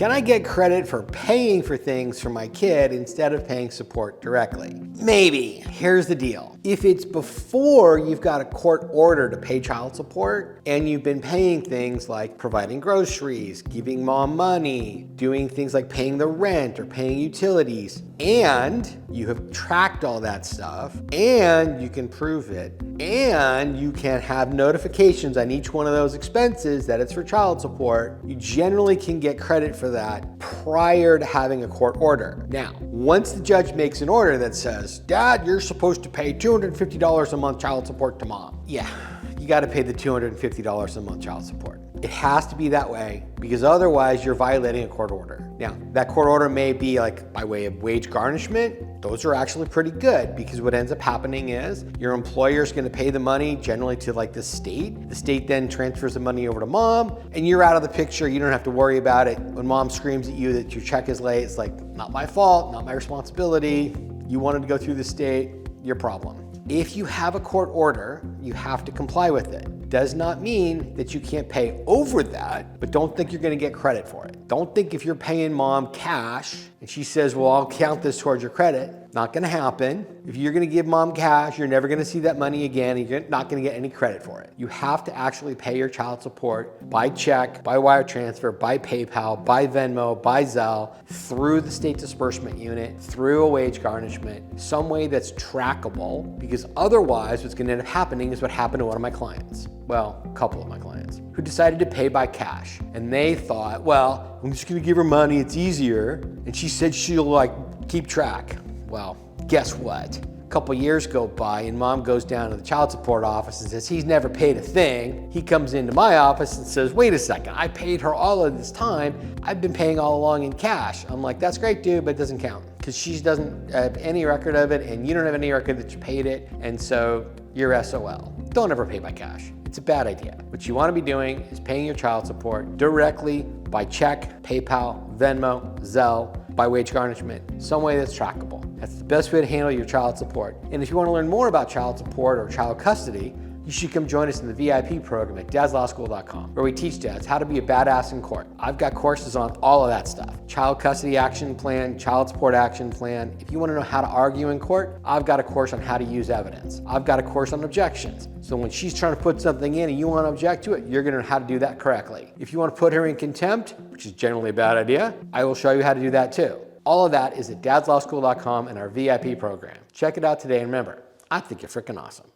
Can I get credit for paying for things for my kid instead of paying support directly? Maybe. Here's the deal. If it's before you've got a court order to pay child support and you've been paying things like providing groceries, giving mom money, doing things like paying the rent or paying utilities, and you have tracked all that stuff and you can prove it and you can have notifications on each one of those expenses that it's for child support, you generally can get credit for that prior to having a court order. Now, once the judge makes an order that says, Dad, you're supposed to pay $250 a month child support to mom. Yeah, you gotta pay the $250 a month child support. It has to be that way because otherwise you're violating a court order. Now, that court order may be like by way of wage garnishment. Those are actually pretty good because what ends up happening is your employer is going to pay the money generally to like the state. The state then transfers the money over to mom and you're out of the picture. You don't have to worry about it. When mom screams at you that your check is late, it's like, not my fault, not my responsibility. You wanted to go through the state, your problem. If you have a court order, you have to comply with it. Does not mean that you can't pay over that, but don't think you're gonna get credit for it. Don't think if you're paying mom cash and she says, well, I'll count this towards your credit. Not gonna happen. If you're gonna give mom cash, you're never gonna see that money again and you're not gonna get any credit for it. You have to actually pay your child support by check, by wire transfer, by PayPal, by Venmo, by Zelle, through the state disbursement unit, through a wage garnishment, some way that's trackable, because otherwise what's gonna end up happening is what happened to one of my clients. Well, a couple of my clients who decided to pay by cash. And they thought, well, I'm just gonna give her money, it's easier. And she said she'll like keep track. Well, guess what? A couple years go by and mom goes down to the child support office and says he's never paid a thing. He comes into my office and says, wait a second, I paid her all of this time. I've been paying all along in cash. I'm like, that's great, dude, but it doesn't count because she doesn't have any record of it and you don't have any record that you paid it. And so you're SOL. Don't ever pay by cash. It's a bad idea. What you want to be doing is paying your child support directly by check, PayPal, Venmo, Zelle, by wage garnishment, some way that's trackable. That's the best way to handle your child support. And if you want to learn more about child support or child custody, you should come join us in the VIP program at dadslawschool.com, where we teach dads how to be a badass in court. I've got courses on all of that stuff. Child custody action plan, child support action plan. If you want to know how to argue in court, I've got a course on how to use evidence. I've got a course on objections. So when she's trying to put something in and you want to object to it, you're going to know how to do that correctly. If you want to put her in contempt, which is generally a bad idea, I will show you how to do that too. All of that is at dadslawschool.com in our VIP program. Check it out today and remember, I think you're freaking awesome.